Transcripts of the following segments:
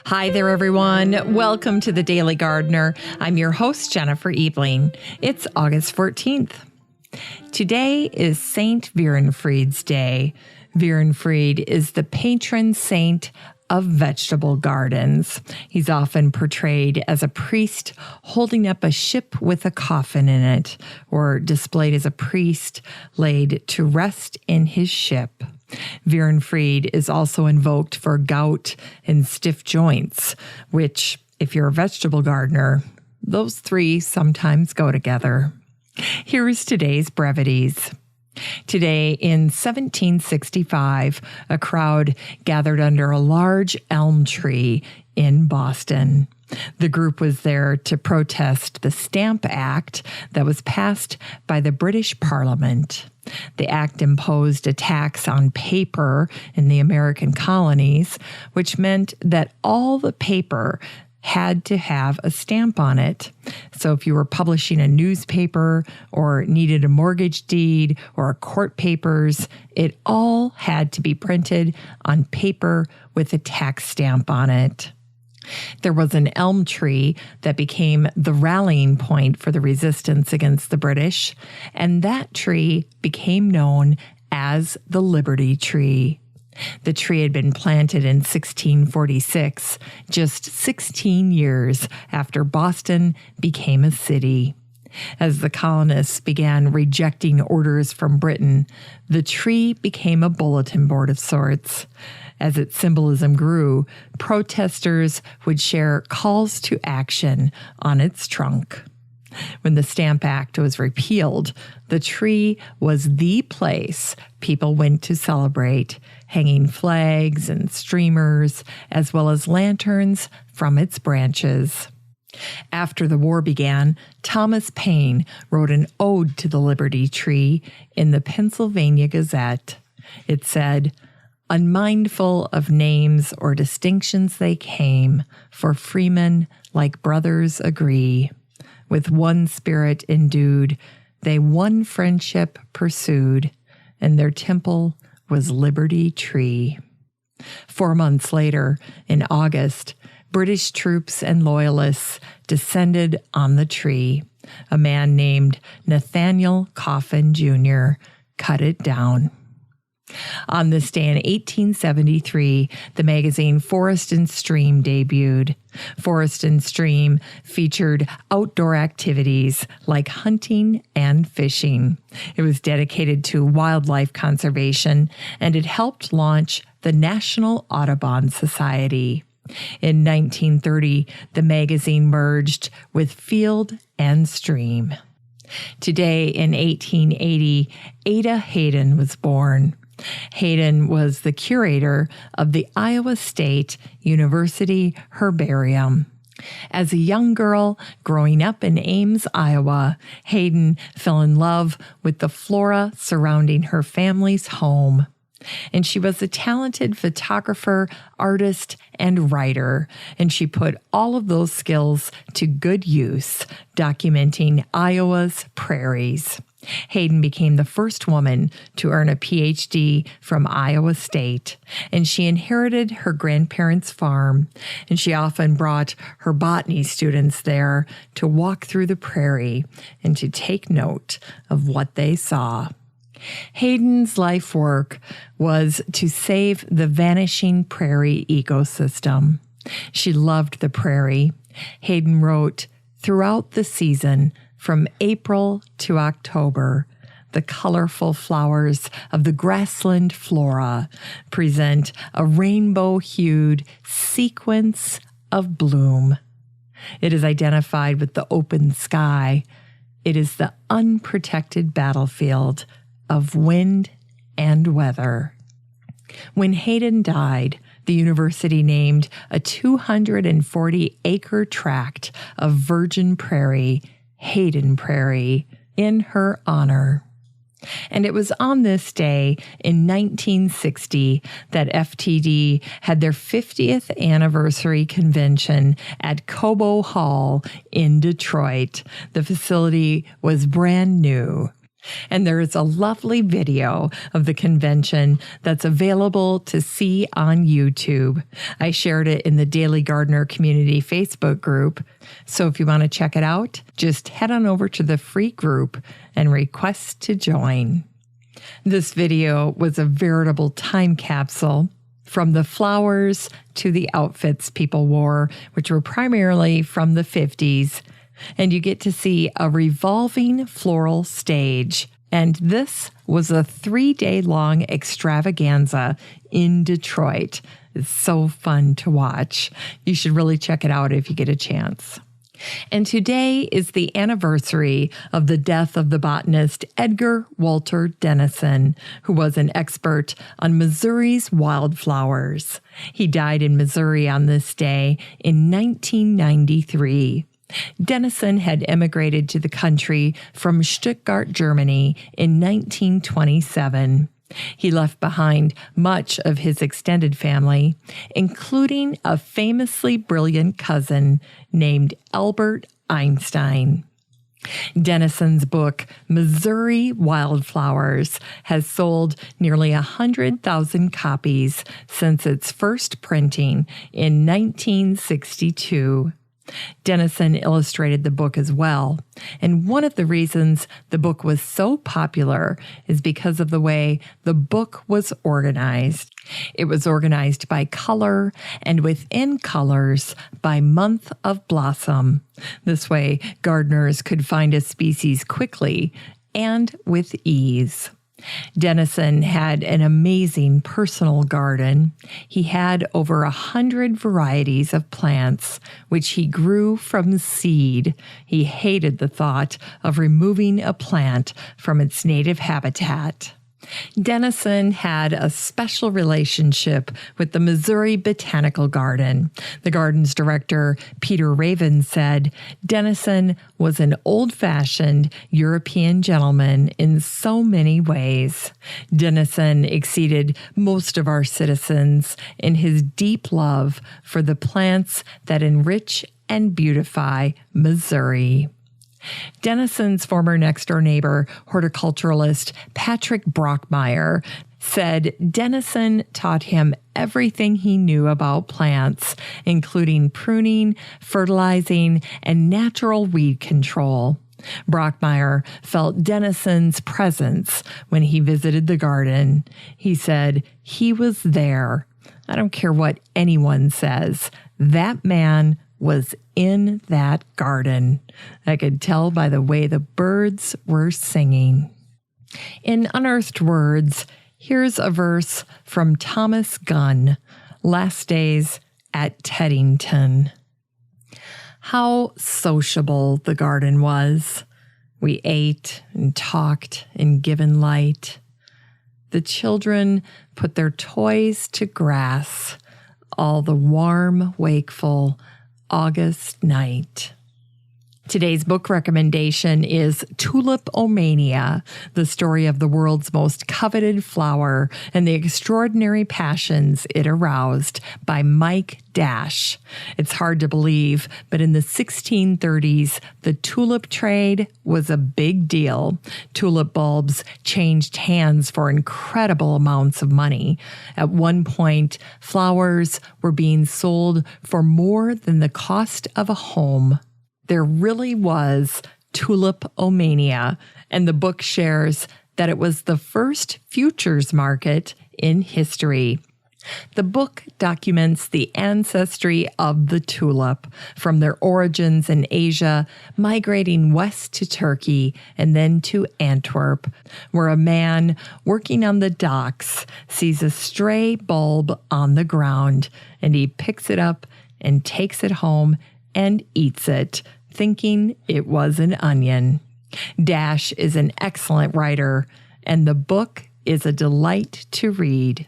Hi there, everyone. Welcome to the Daily Gardener. I'm your host, Jennifer Ebling. It's August 14th. Today is Saint Werenfrid's Day. Werenfrid is the patron saint of vegetable gardens. He's often portrayed as a priest holding up a ship with a coffin in it, or displayed as a priest laid to rest in his ship. Werenfrid is also invoked for gout and stiff joints, which, if you're a vegetable gardener, those three sometimes go together. Here is today's brevities. Today, in 1765, a crowd gathered under a large elm tree in Boston. The group was there to protest the Stamp Act that was passed by the British Parliament. The act imposed a tax on paper in the American colonies, which meant that all the paper had to have a stamp on it. So if you were publishing a newspaper or needed a mortgage deed or court papers, it all had to be printed on paper with a tax stamp on it. There was an elm tree that became the rallying point for the resistance against the British, and that tree became known as the Liberty Tree. The tree had been planted in 1646, just 16 years after Boston became a city. As the colonists began rejecting orders from Britain, the tree became a bulletin board of sorts. As its symbolism grew, protesters would share calls to action on its trunk. When the Stamp Act was repealed, the tree was the place people went to celebrate, hanging flags and streamers, as well as lanterns from its branches. After the war began, Thomas Paine wrote an ode to the Liberty Tree in the Pennsylvania Gazette. It said, "Unmindful of names or distinctions they came, for freemen like brothers agree. With one spirit endued, they one friendship pursued, and their temple was Liberty Tree." 4 months later, in August, British troops and loyalists descended on the tree. A man named Nathaniel Coffin Jr. cut it down. On this day in 1873, the magazine Forest and Stream debuted. Forest and Stream featured outdoor activities like hunting and fishing. It was dedicated to wildlife conservation, and it helped launch the National Audubon Society. In 1930, the magazine merged with Field and Stream. Today, in 1880, Ada Hayden was born. Hayden was the curator of the Iowa State University Herbarium. As a young girl growing up in Ames, Iowa, Hayden fell in love with the flora surrounding her family's home. And she was a talented photographer, artist, and writer, and she put all of those skills to good use, documenting Iowa's prairies. Hayden became the first woman to earn a PhD from Iowa State, and she inherited her grandparents' farm, and she often brought her botany students there to walk through the prairie and to take note of what they saw. Hayden's life work was to save the vanishing prairie ecosystem. She loved the prairie. Hayden wrote, "Throughout the season, from April to October, the colorful flowers of the grassland flora present a rainbow-hued sequence of bloom. It is identified with the open sky. It is the unprotected battlefield of wind and weather." When Hayden died, the university named a 240-acre tract of virgin prairie Hayden Prairie in her honor. And it was on this day in 1960 that FTD had their 50th anniversary convention at Cobo Hall in Detroit. The facility was brand new. And there is a lovely video of the convention that's available to see on YouTube. I shared it in the Daily Gardener Community Facebook group. So if you want to check it out, just head on over to the free group and request to join. This video was a veritable time capsule from the flowers to the outfits people wore, which were primarily from the 50s. And you get to see a revolving floral stage. And this was a 3-day-long extravaganza in Detroit. It's so fun to watch. You should really check it out if you get a chance. And today is the anniversary of the death of the botanist Edgar Walter Dennison, who was an expert on Missouri's wildflowers. He died in Missouri on this day in 1993. Dennison had emigrated to the country from Stuttgart, Germany in 1927. He left behind much of his extended family, including a famously brilliant cousin named Albert Einstein. Dennison's book, Missouri Wildflowers, has sold nearly 100,000 copies since its first printing in 1962. Dennison illustrated the book as well, and one of the reasons the book was so popular is because of the way the book was organized. It was organized by color, and within colors by month of blossom. This way, gardeners could find a species quickly and with ease. Dennison had an amazing personal garden. He had over 100 varieties of plants, which he grew from seed. He hated the thought of removing a plant from its native habitat. Dennison had a special relationship with the Missouri Botanical Garden. The garden's director, Peter Raven, said, "Dennison was an old-fashioned European gentleman in so many ways. Dennison exceeded most of our citizens in his deep love for the plants that enrich and beautify Missouri." Dennison's former next-door neighbor, horticulturalist Patrick Brockmeyer, said Dennison taught him everything he knew about plants, including pruning, fertilizing, and natural weed control. Brockmeyer felt Dennison's presence when he visited the garden. He said, "He was there. I don't care what anyone says. That man was in that garden. I could tell by the way the birds were singing." In Unearthed Words, here's a verse from Thomas Gunn, Last Days at Teddington. How sociable the garden was. We ate and talked in given light. The children put their toys to grass, all the warm, wakeful August night. Today's book recommendation is Tulipomania, the story of the world's most coveted flower and the extraordinary passions it aroused, by Mike Dash. It's hard to believe, but in the 1630s, the tulip trade was a big deal. Tulip bulbs changed hands for incredible amounts of money. At one point, flowers were being sold for more than the cost of a home. There really was tulipomania, and the book shares that it was the first futures market in history. The book documents the ancestry of the tulip, from their origins in Asia, migrating west to Turkey and then to Antwerp, where a man working on the docks sees a stray bulb on the ground, and he picks it up and takes it home and eats it, thinking it was an onion. Dash is an excellent writer, and the book is a delight to read.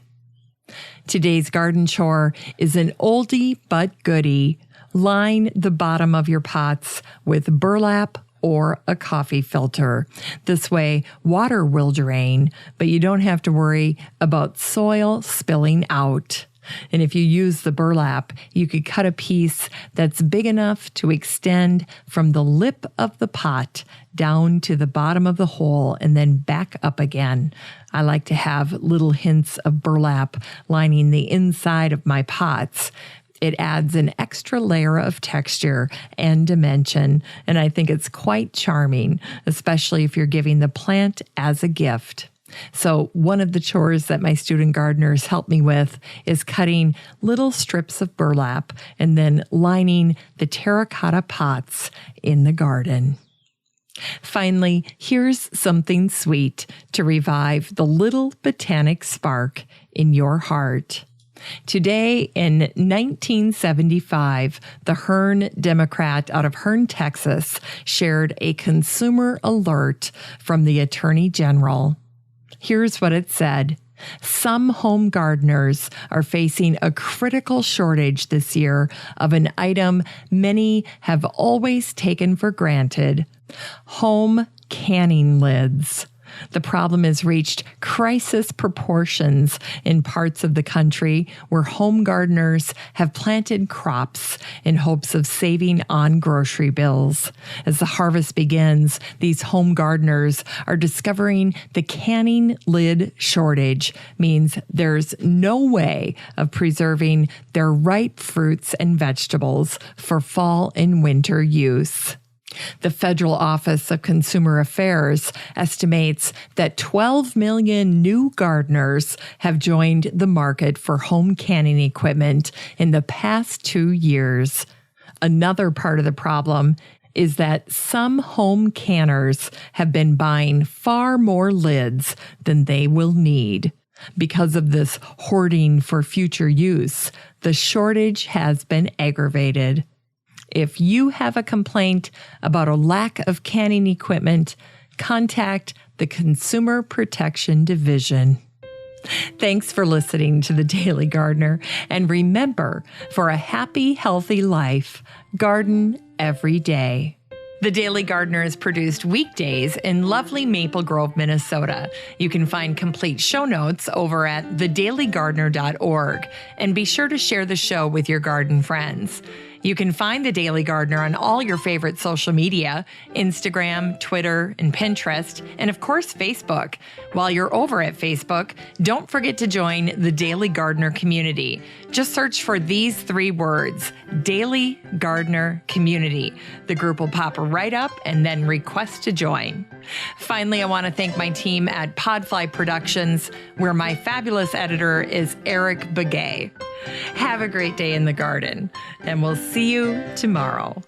Today's garden chore is an oldie but goodie. Line the bottom of your pots with burlap or a coffee filter. This way, water will drain, but you don't have to worry about soil spilling out. And if you use the burlap, you could cut a piece that's big enough to extend from the lip of the pot down to the bottom of the hole and then back up again. I like to have little hints of burlap lining the inside of my pots. It adds an extra layer of texture and dimension, and I think it's quite charming, especially if you're giving the plant as a gift. So one of the chores that my student gardeners help me with is cutting little strips of burlap and then lining the terracotta pots in the garden. Finally, here's something sweet to revive the little botanic spark in your heart. Today, in 1975, the Hearn Democrat out of Hearn, Texas, shared a consumer alert from the Attorney General. Here's what it said. Some home gardeners are facing a critical shortage this year of an item many have always taken for granted: home canning lids. The problem has reached crisis proportions in parts of the country where home gardeners have planted crops in hopes of saving on grocery bills. As the harvest begins, these home gardeners are discovering the canning lid shortage means there's no way of preserving their ripe fruits and vegetables for fall and winter use. The Federal Office of Consumer Affairs estimates that 12 million new gardeners have joined the market for home canning equipment in the past 2 years. Another part of the problem is that some home canners have been buying far more lids than they will need. Because of this hoarding for future use, the shortage has been aggravated. If you have a complaint about a lack of canning equipment, contact the Consumer Protection Division. Thanks for listening to The Daily Gardener. And remember, for a happy, healthy life, garden every day. The Daily Gardener is produced weekdays in lovely Maple Grove, Minnesota. You can find complete show notes over at thedailygardener.org. And be sure to share the show with your garden friends. You can find The Daily Gardener on all your favorite social media, Instagram, Twitter, and Pinterest, and of course, Facebook. While you're over at Facebook, don't forget to join the Daily Gardener community. Just search for these 3 words, Daily Gardener Community. The group will pop right up and then request to join. Finally, I want to thank my team at Podfly Productions, where my fabulous editor is Eric Begay. Have a great day in the garden, and we'll see you tomorrow.